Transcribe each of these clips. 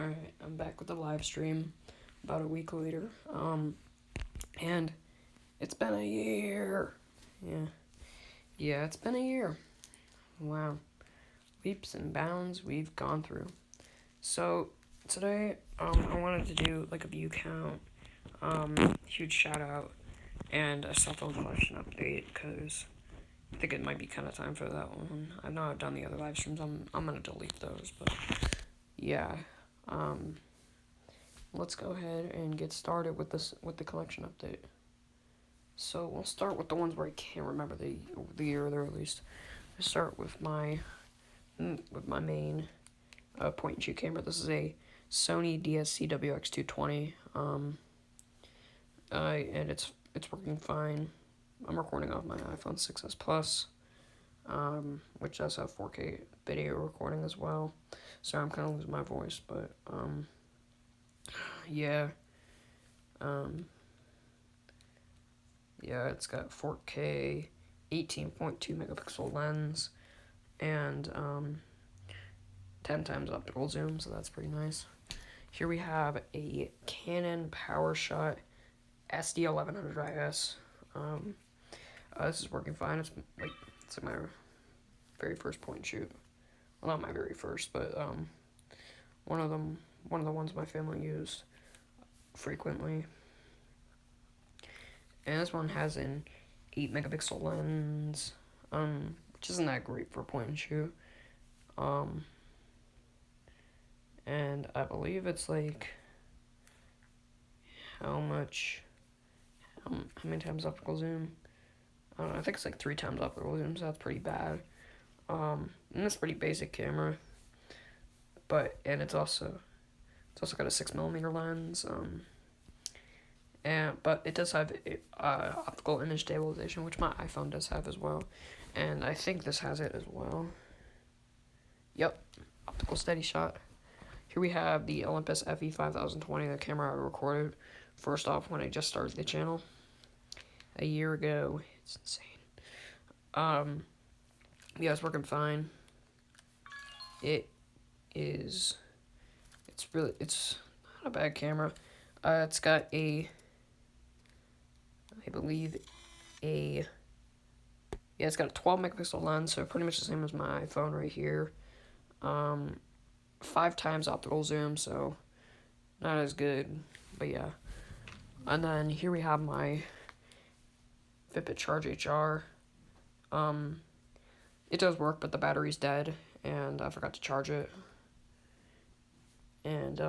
Alright, I'm back with the live stream about a week later. And it's been a year. Yeah, it's been a year. Wow. Leaps and bounds we've gone through. So, today, I wanted to do, like, a view count, huge shout out, and a cell phone collection update, because I think it might be kind of time for that one. I know I've done the other live streams, I'm gonna delete those, but, yeah. Let's go ahead and get started with the collection update. So we'll start with the ones where I can't remember the year they're released. I start with my main point and shoot camera. This is a Sony DSC-WX220. And it's working fine. I'm recording off my iPhone 6s Plus, which does have 4K video recording as well. Sorry, I'm kind of losing my voice, but yeah. Yeah, it's got 4K, 18.2 megapixel lens, and 10 times optical zoom, so that's pretty nice. Here we have a Canon PowerShot SD1100 IS. This is working fine. It's like my very first point and shoot. Well, not my very first, but one of the ones my family used frequently. And this one has an 8 megapixel lens, which isn't that great for point and shoot. And I believe it's like how many times optical zoom? I don't know, I think it's like 3 times optical zoom, so that's pretty bad. And it's a pretty basic camera, but it's also got a 6mm lens. But it does have optical image stabilization, which my iPhone does have as well, and I think this has it as well. Yep, optical steady shot. Here we have the Olympus FE5020, the camera I recorded first off when I just started the channel a year ago. It's insane. Yeah, it's working fine. It's not a bad camera. It's got it's got a 12 megapixel lens, so pretty much the same as my iPhone right here. 5 times optical zoom, so not as good, but yeah. And then here we have my Fitbit Charge HR. It does work, but the battery's dead, and I forgot to charge it. And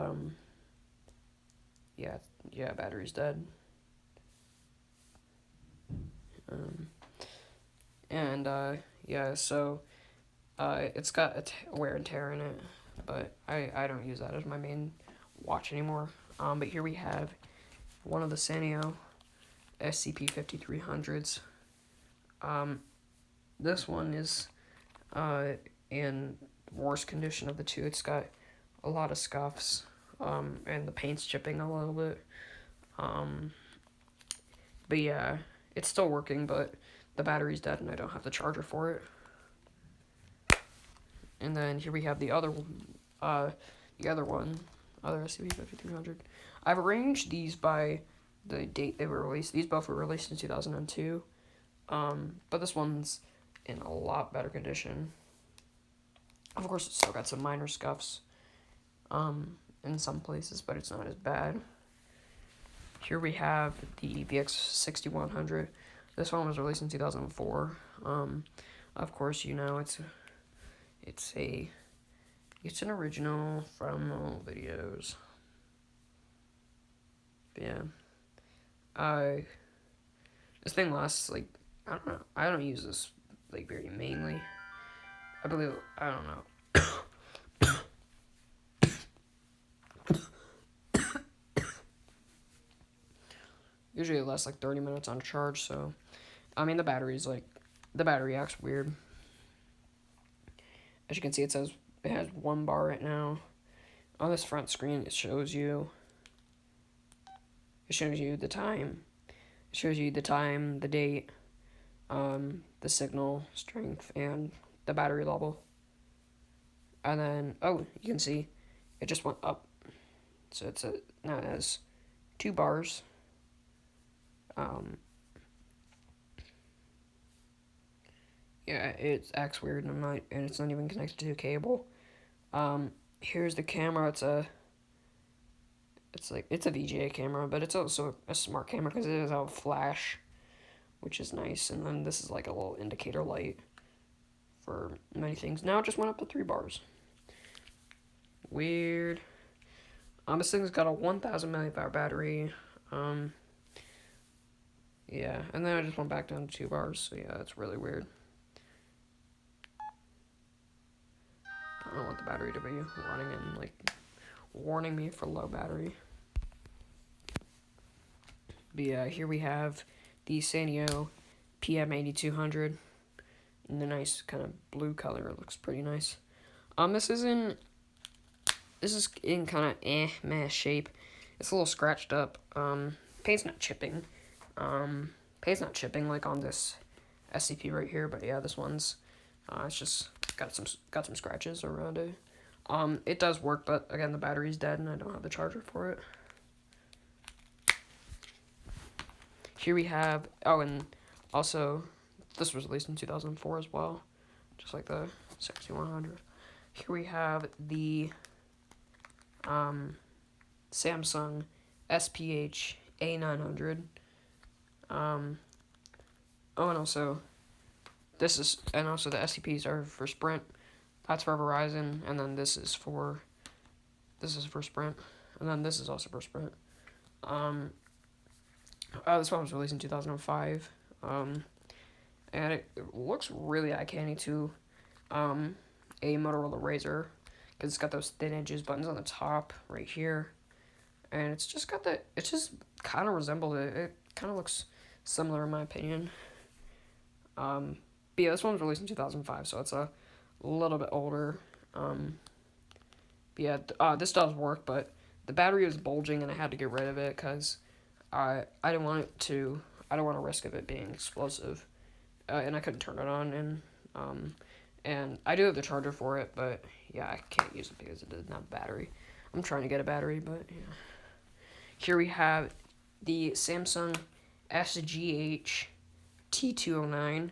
yeah, battery's dead. So it's got a wear and tear in it, but I don't use that as my main watch anymore. But here we have one of the Sanyo SCP-5300s. This one is in worst condition of the two. It's got a lot of scuffs, and the paint's chipping a little bit. But yeah, it's still working, but the battery's dead and I don't have the charger for it. And then here we have the other SCP-5300. I've arranged these by the date they were released. These both were released in 2002. But this one's in a lot better condition. Of course, it's still got some minor scuffs in some places, but it's not as bad. Here we have the VX6100. This one was released in 2004. Of course, you know, it's an original from the old videos. But yeah. This thing lasts, like, I don't know. I don't use this, like, very mainly. I don't know. Usually it lasts like 30 minutes on charge, so I mean the battery acts weird. As you can see, it has 1 bar right now. On this front screen it shows you the time. It shows you the time, the date, the signal strength, and the battery level. And then you can see it just went up. So now it has 2 bars. Yeah, it acts weird, and it's not even connected to a cable. Here's the camera. It's a VGA camera, but it's also a smart camera because it does have a flash, which is nice. And then this is like a little indicator light for many things. Now it just went up to 3 bars. Weird. This thing's got a 1,000 milliamp hour battery. Yeah, and then I just went back down to 2 bars. So yeah, it's really weird. I don't want the battery to be running and like warning me for low battery. But yeah, here we have the Sanyo PM8200 in the nice kind of blue color. It looks pretty nice. This is in kind of meh shape. It's a little scratched up. Paint's not chipping. Paint's not chipping like on this SCP right here, but yeah, this one's it's just got some scratches around it. It does work, but again, the battery's dead and I don't have the charger for it. Here we have, and also, this was released in 2004 as well, just like the 6100. Here we have the Samsung SPH A900. And also the SCPs are for Sprint. That's for Verizon, and then this is for Sprint, and then this is also for Sprint. This one was released in 2005, and it looks really eye-candy to a Motorola Razr, because it's got those thin edges buttons on the top right here, and it's just kind of resembled it. It kind of looks similar in my opinion. But yeah, this one was released in 2005, so it's a little bit older. But yeah, this does work, but the battery was bulging and I had to get rid of it because I didn't want to risk of it being explosive, and I couldn't turn it on, and I do have the charger for it, but yeah, I can't use it because it doesn't have a battery. I'm trying to get a battery, but yeah. Here we have the Samsung SGH T209.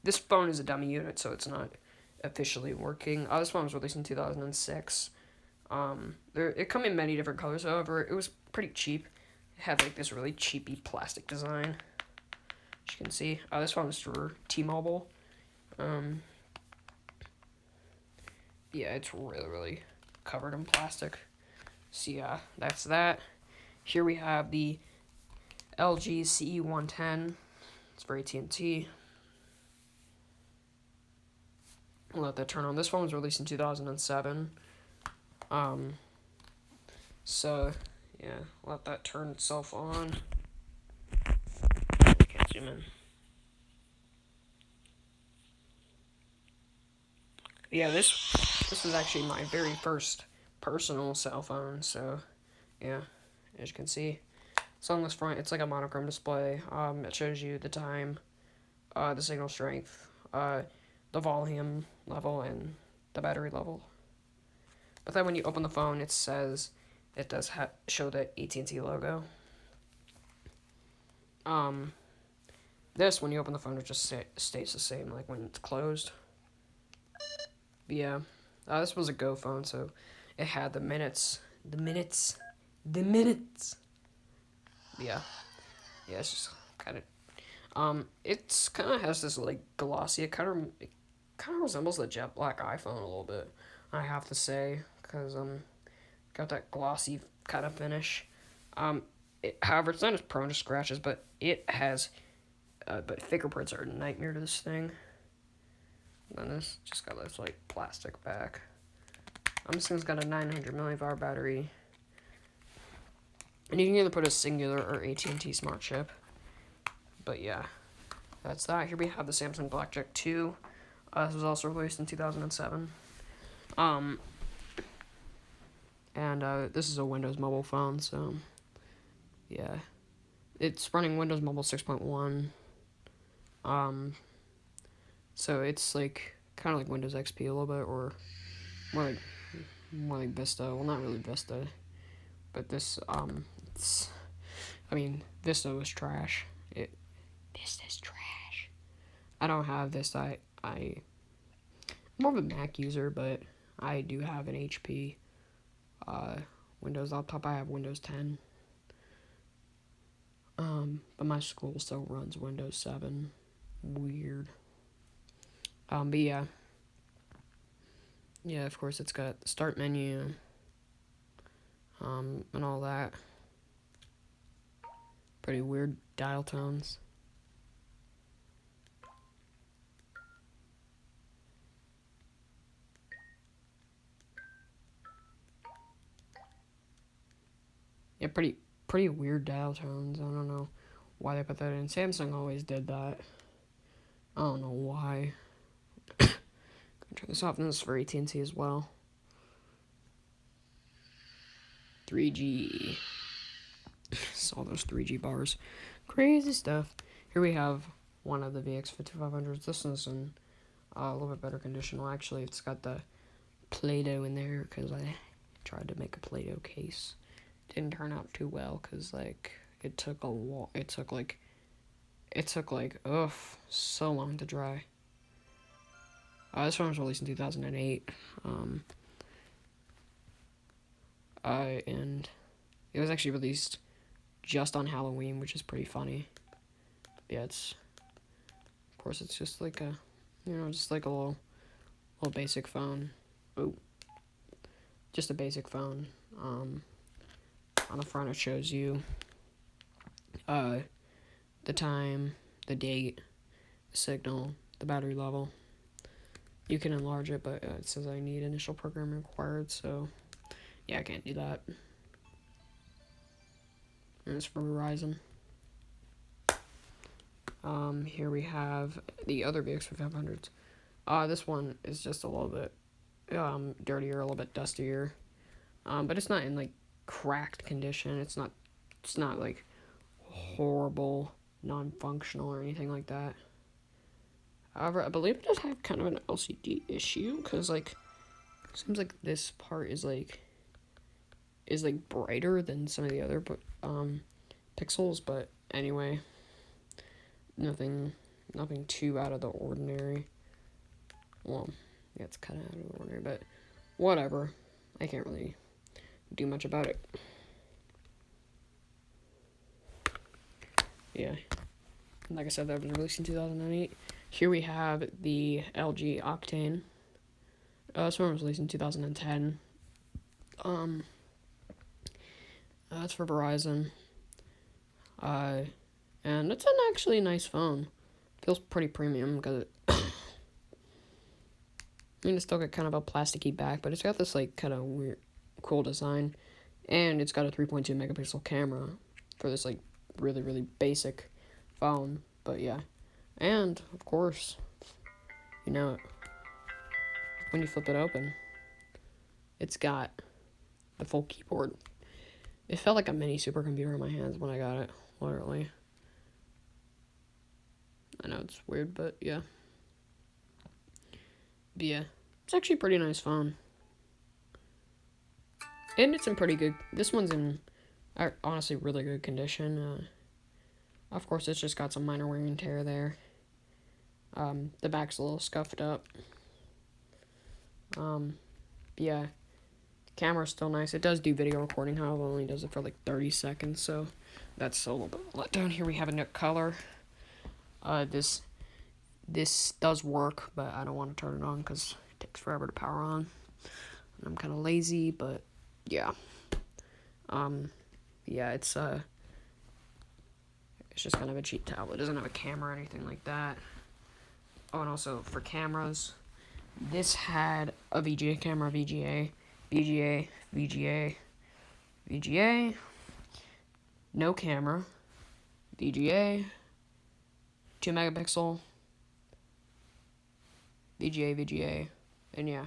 This phone is a dummy unit, so it's not officially working. This one was released in 2006. It come in many different colors, however, it was pretty cheap. It had like this really cheapy plastic design, as you can see. This one was for T-Mobile. Yeah, it's really covered in plastic. So yeah, that's that. Here we have the LG CE110. It's for AT&T. I'll let that turn on. This phone was released in 2007. So yeah, let that turn itself on. I can't zoom in. Yeah, this was actually my very first personal cell phone, so yeah, as you can see. So on this front, it's like a monochrome display. It shows you the time, the signal strength, the volume level, and the battery level. But then when you open the phone, it says it does show the AT&T logo. This, when you open the phone, it just stays the same, like when it's closed. But yeah, this was a Go phone, so it had the minutes. Yeah, it's just kind of, it's kind of has this like glossy. It kind of resembles the jet black iPhone a little bit, I have to say, because got that glossy kind of finish. However, it's not as prone to scratches, but it has, but fingerprints are a nightmare to this thing. And then this just got this like plastic back. This thing's got a 900 milliamp hour battery. And you can either put a Singular or AT&T Smart Chip. But yeah, that's that. Here we have the Samsung Blackjack 2. This was also released in 2007. This is a Windows mobile phone, so yeah. It's running Windows Mobile 6.1. So it's like kind of like Windows XP a little bit, or more like more like Vista. Well, not really Vista, but this Vista was trash. Vista's trash. I don't have this. I'm more of a Mac user, but I do have an HP Windows laptop. I have Windows 10. But my school still runs Windows 7. Weird. But yeah. Yeah, of course it's got the start menu, and all that. Pretty weird dial tones. Yeah, pretty weird dial tones. I don't know why they put that in. Samsung always did that. I don't know why. Turn this off, and this is for AT&T as well. 3G. Saw those 3G bars. Crazy stuff. Here we have one of the VX5500s. This one's in a little bit better condition. Well, actually, it's got the Play-Doh in there because I tried to make a Play-Doh case. Didn't turn out too well because, like, it took so long to dry. This one was released in 2008. And it was actually released just on Halloween, which is pretty funny. Yeah, of course, it's just like a little basic phone. Oh, just a basic phone. On the front, it shows you the time, the date, the signal, the battery level. You can enlarge it, but it says I need initial programming required, so yeah, I can't do that. And it's for Verizon. Here we have the other VX5500s. This one is just a little bit dirtier, a little bit dustier. But it's not in like cracked condition. It's not like horrible, non-functional or anything like that. However, I believe it does have kind of an LCD issue because like it seems like this part is brighter than some of the other pixels, but anyway, nothing too out of the ordinary. Well, yeah, it's kind of out of the ordinary, but whatever. I can't really do much about it. Yeah, like I said, that was released in 2008. Here we have the LG Octane. This one was released in 2010. That's for Verizon. And it's an actually nice phone. Feels pretty premium because it's still got kind of a plasticky back, but it's got this like kind of weird, cool design, and it's got a 3.2 megapixel camera for this like really, really basic phone. But yeah, and of course, when you flip it open, it's got the full keyboard. It felt like a mini supercomputer in my hands when I got it, literally. I know it's weird, but yeah. But yeah, it's actually a pretty nice phone. And it's in pretty good, this one's in honestly really good condition. Of course, it's just got some minor wear and tear there. The back's a little scuffed up. Yeah, the camera's still nice. It does do video recording, however, it only does it for like 30 seconds, so that's a little bit let down. Here we have a new color. This does work, but I don't want to turn it on because it takes forever to power on. And I'm kind of lazy, but yeah. Yeah, it's just kind of a cheap tablet. It doesn't have a camera or anything like that. Oh, and also for cameras, this had a VGA camera, VGA, no camera, VGA, 2 megapixel, VGA, and yeah.